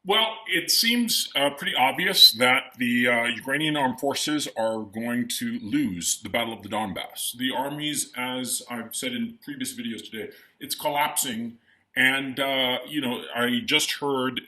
Well, it seems pretty obvious that the Ukrainian armed forces are going to lose the Battle of the Donbass. The armies, as I've said in previous videos today, it's collapsing. And, I just heard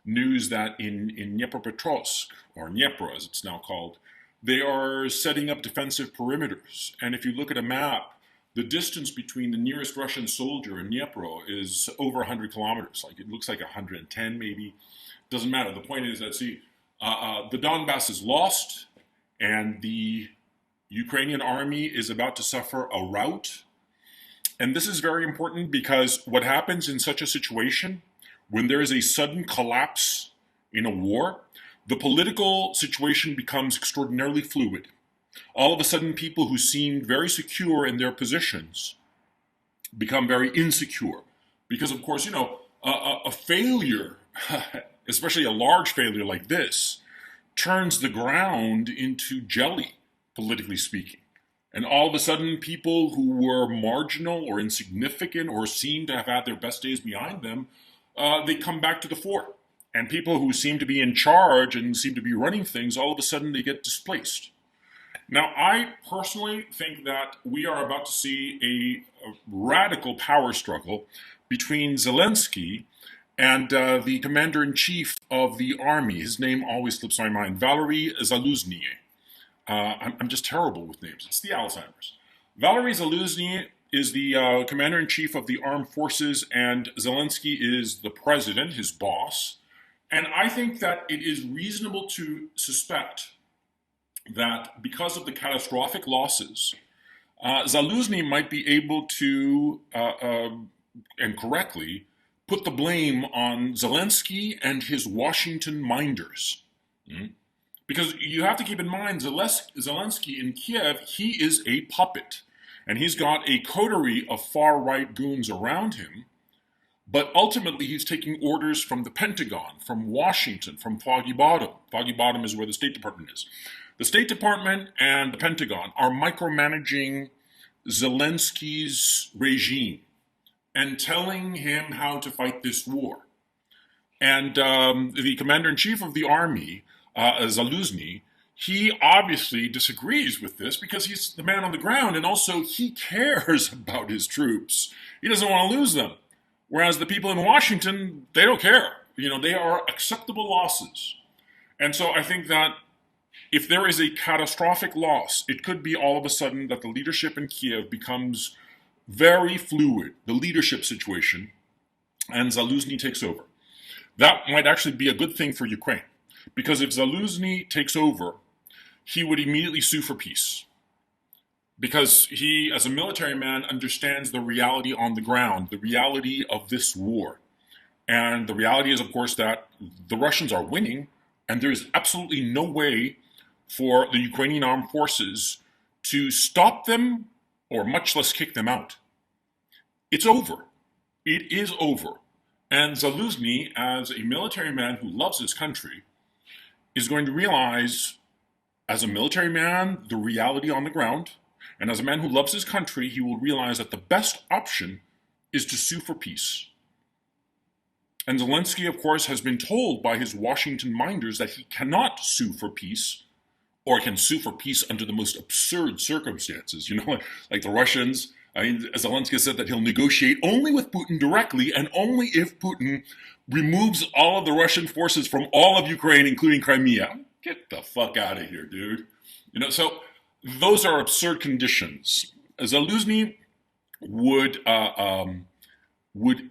news that in Dnipropetrovsk, or Dnipro as it's now called, they are setting up defensive perimeters. And if you look at a map, the distance between the nearest Russian soldier and Dnipro is over 100 kilometers. Like it looks like 110 maybe. Doesn't matter. The point is that, see, the Donbass is lost, and the Ukrainian army is about to suffer a rout. And this is very important because what happens in such a situation, when there is a sudden collapse in a war, the political situation becomes extraordinarily fluid. All of a sudden, people who seemed very secure in their positions become very insecure. Because, of course, a failure, especially a large failure like this, turns the ground into jelly, politically speaking. And all of a sudden, people who were marginal or insignificant or seemed to have had their best days behind them, they come back to the fore. And people who seem to be in charge and seem to be running things, all of a sudden they get displaced. Now, I personally think that we are about to see a radical power struggle between Zelensky and the commander-in-chief of the army. His name always slips my mind, Valery Zaluzny. I'm just terrible with names. It's the Alzheimer's. Valery Zaluzny is the commander-in-chief of the armed forces, and Zelensky is the president, his boss. And I think that it is reasonable to suspect that because of the catastrophic losses, Zaluzny might be able to, and correctly, put the blame on Zelensky and his Washington minders. Because you have to keep in mind, Zelensky in Kiev, he is a puppet. And he's got a coterie of far-right goons around him. But ultimately, he's taking orders from the Pentagon, from Washington, from Foggy Bottom. Foggy Bottom is where the State Department is. The State Department and the Pentagon are micromanaging Zelensky's regime and telling him how to fight this war. And the commander-in-chief of the army, Zaluzny, he obviously disagrees with this because he's the man on the ground, and also he cares about his troops. He doesn't want to lose them. Whereas the people in Washington, they don't care. They are acceptable losses. And so I think that if there is a catastrophic loss, it could be all of a sudden that the leadership in Kiev becomes very fluid, the leadership situation, and Zaluzny takes over. That might actually be a good thing for Ukraine, because if Zaluzny takes over, he would immediately sue for peace. Because he, as a military man, understands the reality on the ground, the reality of this war. And the reality is, of course, that the Russians are winning, and there is absolutely no way for the Ukrainian armed forces to stop them, or much less kick them out. It's over. It is over. And Zaluzny, as a military man who loves his country, is going to realize, as a military man, the reality on the ground. And as a man who loves his country, he will realize that the best option is to sue for peace. And Zelensky, of course, has been told by his Washington minders that he cannot sue for peace, or can sue for peace under the most absurd circumstances. Like the Russians. Zelensky said that he'll negotiate only with Putin directly, and only if Putin removes all of the Russian forces from all of Ukraine, including Crimea. Get the fuck out of here, dude. So those are absurd conditions. Zaluzny would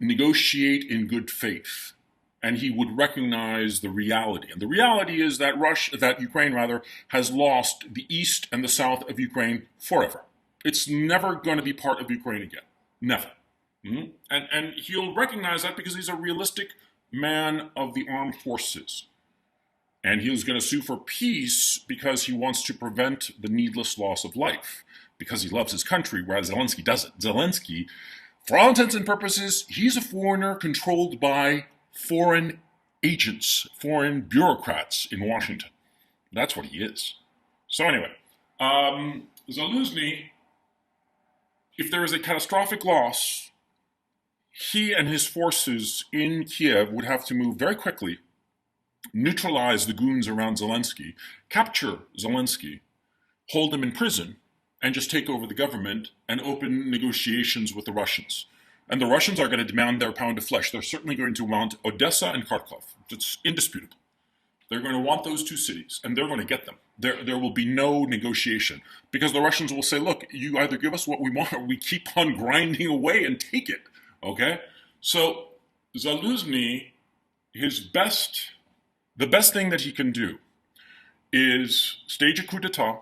negotiate in good faith, and he would recognize the reality. And the reality is that Ukraine has lost the east and the south of Ukraine forever. It's never going to be part of Ukraine again. Never. And he'll recognize that because he's a realistic man of the armed forces. And he was going to sue for peace because he wants to prevent the needless loss of life, because he loves his country, whereas Zelensky doesn't. Zelensky, for all intents and purposes, he's a foreigner controlled by foreign agents, foreign bureaucrats in Washington. That's what he is. So anyway, Zaluzny, if there is a catastrophic loss, he and his forces in Kiev would have to move very quickly, neutralize the goons around Zelensky, capture Zelensky, hold him in prison, and just take over the government and open negotiations with the Russians. And the Russians are going to demand their pound of flesh. They're certainly going to want Odessa and Kharkov. It's indisputable. They're going to want those two cities, and they're going to get them. There will be no negotiation, because the Russians will say, look, you either give us what we want or we keep on grinding away and take it. Okay? So Zaluzny, the best thing that he can do is stage a coup d'etat,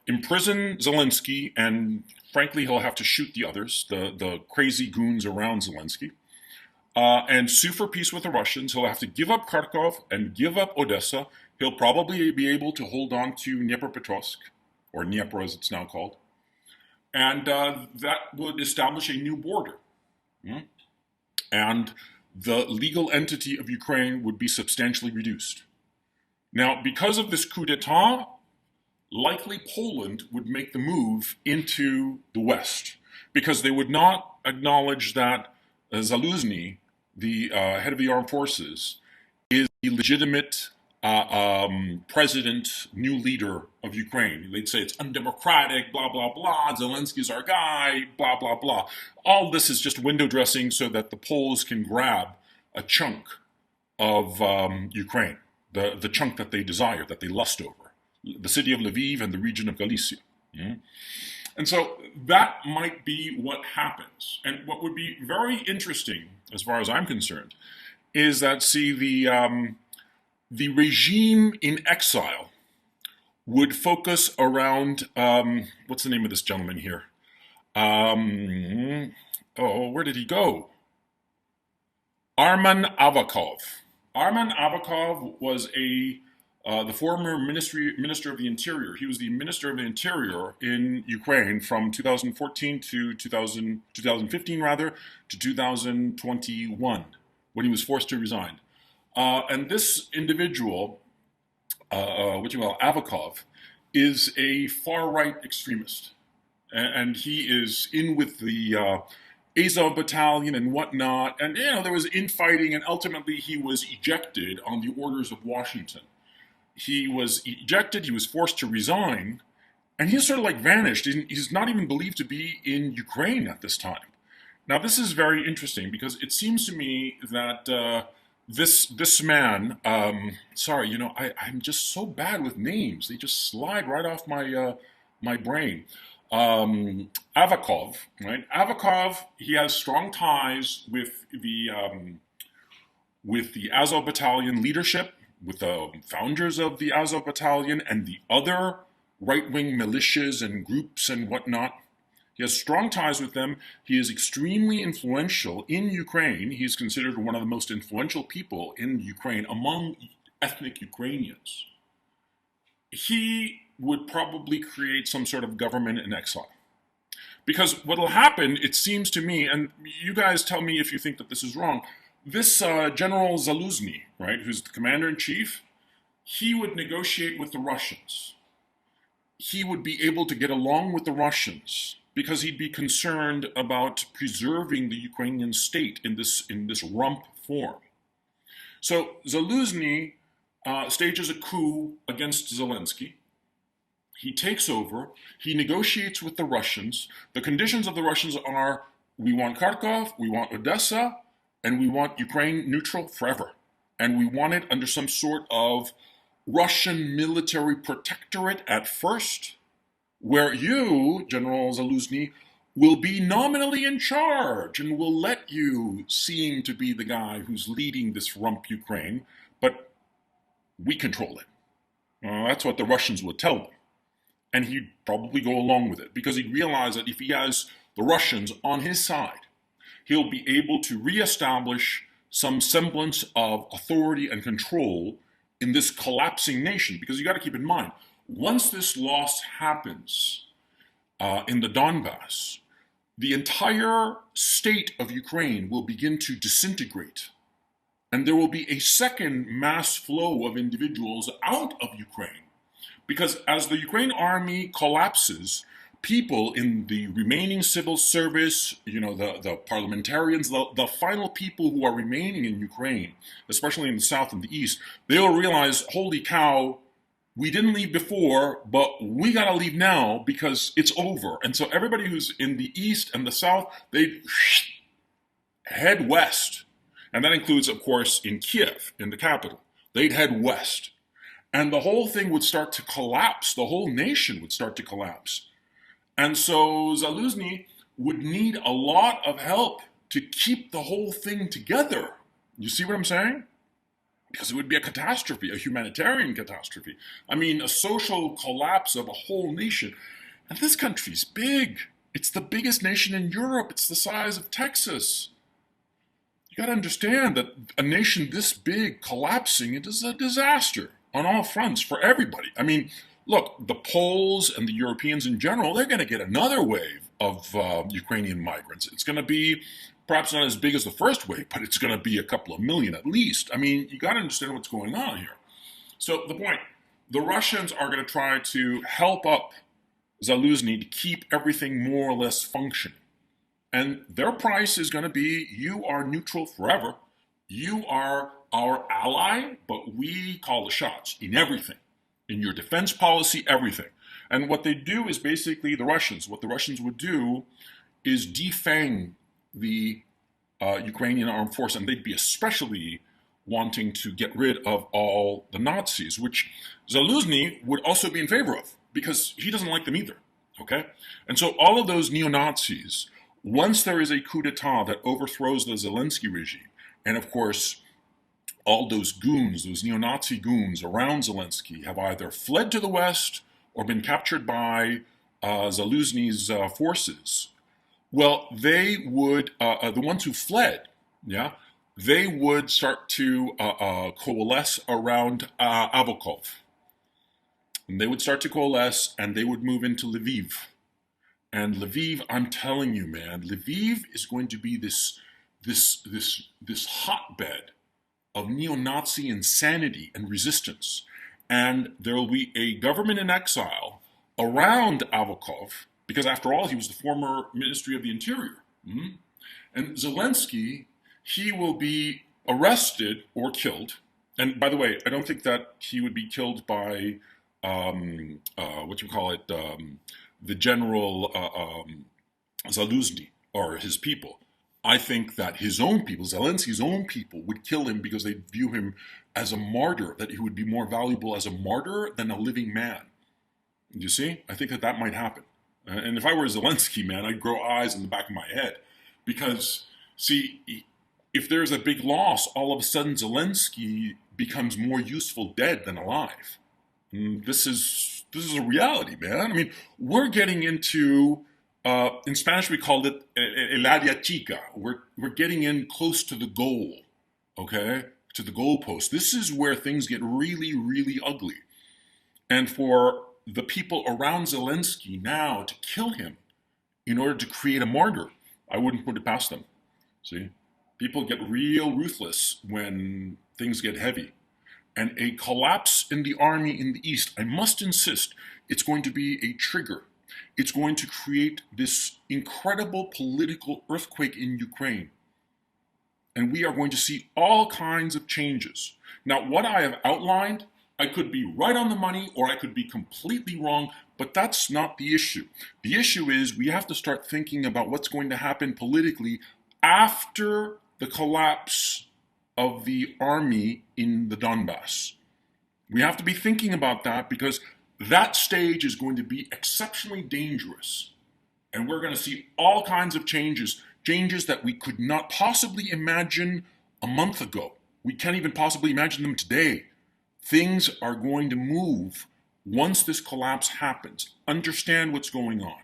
imprison Zelensky, and frankly, he'll have to shoot the others, the crazy goons around Zelensky, and sue for peace with the Russians. He'll have to give up Kharkov and give up Odessa. He'll probably be able to hold on to Dnipropetrovsk, or Dnieper as it's now called, and that would establish a new border. And the legal entity of Ukraine would be substantially reduced. Now, because of this coup d'etat, likely Poland would make the move into the West, because they would not acknowledge that Zaluzny, the head of the armed forces, is the legitimate president, new leader of Ukraine. They'd say it's undemocratic, blah, blah, blah, Zelensky's our guy, blah, blah, blah. All this is just window dressing so that the Poles can grab a chunk of Ukraine, the chunk that they desire, that they lust over, the city of Lviv and the region of Galicia. And so that might be what happens. And what would be very interesting, as far as I'm concerned, is that, see, the regime in exile would focus around, what's the name of this gentleman here? Where did he go? Arman Avakov. Arman Avakov was the former Minister of the Interior. He was the Minister of the Interior in Ukraine from 2014 to 2015 rather, to 2021, when he was forced to resign. And this individual, Avakov, is a far-right extremist. And he is in with the Azov battalion and whatnot. And, there was infighting, and ultimately he was ejected on the orders of Washington. He was ejected, he was forced to resign, and he's sort of like vanished. He's not even believed to be in Ukraine at this time. Now, this is very interesting, because it seems to me that this man, sorry, I'm just so bad with names. They just slide right off my brain. Avakov, right? Avakov, he has strong ties with the Azov Battalion leadership, with the founders of the Azov Battalion and the other right-wing militias and groups and whatnot. He has strong ties with them. He is extremely influential in Ukraine. He's considered one of the most influential people in Ukraine among ethnic Ukrainians. He would probably create some sort of government in exile. Because what will happen, it seems to me, and you guys tell me if you think that this is wrong, this General Zaluzny, right, who's the commander-in-chief, he would negotiate with the Russians. He would be able to get along with the Russians because he'd be concerned about preserving the Ukrainian state in this rump form. So Zaluzny stages a coup against Zelensky. He takes over. He negotiates with the Russians. The conditions of the Russians are, we want Kharkov, we want Odessa, and we want Ukraine neutral forever. And we want it under some sort of Russian military protectorate at first, where you, General Zaluzny, will be nominally in charge and will let you seem to be the guy who's leading this rump Ukraine, but we control it. That's what the Russians would tell them. And he'd probably go along with it, because he'd realize that if he has the Russians on his side, he'll be able to reestablish some semblance of authority and control in this collapsing nation. Because you got to keep in mind, once this loss happens in the Donbass, the entire state of Ukraine will begin to disintegrate. And there will be a second mass flow of individuals out of Ukraine. Because as the Ukraine army collapses, people in the remaining civil service, the parliamentarians, the final people who are remaining in Ukraine, especially in the south and the east, they'll realize, holy cow, we didn't leave before, but we gotta leave now because it's over. And so everybody who's in the east and the south, they head west. And that includes, of course, in Kiev, in the capital. They'd head west. And the whole thing would start to collapse. The whole nation would start to collapse. And so Zaluzny would need a lot of help to keep the whole thing together. You see what I'm saying? Because it would be a catastrophe, a humanitarian catastrophe. I mean, a social collapse of a whole nation. And this country's big. It's the biggest nation in Europe. It's the size of Texas. You got to understand that a nation this big collapsing, it is a disaster on all fronts for everybody. I mean, look, the Poles and the Europeans in general, they're going to get another wave of Ukrainian migrants. It's going to be perhaps not as big as the first wave, but it's going to be a couple of million at least. I mean, you got to understand what's going on here. So the point, the Russians are going to try to help up Zaluzny to keep everything more or less functioning. And their price is going to be, you are neutral forever. You are our ally, but we call the shots in everything. In your defense policy, everything. And what they do is basically what the Russians would do is defang the Ukrainian armed force, and they'd be especially wanting to get rid of all the Nazis, which Zaluzny would also be in favor of, because he doesn't like them either, okay? And so all of those neo-Nazis, once there is a coup d'etat that overthrows the Zelensky regime, and of course, all those goons, those neo-Nazi goons around Zelensky have either fled to the West or been captured by Zaluzny's forces. Well, they would, the ones who fled, yeah, they would start to coalesce around Avakov. And they would start to coalesce and they would move into Lviv. And Lviv, I'm telling you, man, Lviv is going to be this hotbed of neo-Nazi insanity and resistance. And there will be a government in exile around Avakov, because after all, he was the former Ministry of the Interior. And Zelensky, he will be arrested or killed. And by the way, I don't think that he would be killed by, the general Zaluzny or his people. I think that his own people, Zelensky's own people, would kill him because they view him as a martyr, that he would be more valuable as a martyr than a living man. You see? I think that might happen. And if I were Zelensky, man, I'd grow eyes in the back of my head. Because, see, if there's a big loss, all of a sudden Zelensky becomes more useful dead than alive. And this is a reality, man. I mean, we're getting into... in Spanish, we called it el área chica. We're getting in close to the goal, okay? To the goalpost. This is where things get really, really ugly. And for the people around Zelensky now to kill him in order to create a martyr, I wouldn't put it past them. See? People get real ruthless when things get heavy. And a collapse in the army in the East, I must insist, it's going to be a trigger. It's going to create this incredible political earthquake in Ukraine. And we are going to see all kinds of changes. Now, what I have outlined, I could be right on the money or I could be completely wrong, but that's not the issue. The issue is we have to start thinking about what's going to happen politically after the collapse of the army in the Donbass. We have to be thinking about that because that stage is going to be exceptionally dangerous. And we're going to see all kinds of changes that we could not possibly imagine a month ago. We can't even possibly imagine them today. Things are going to move once this collapse happens. Understand what's going on.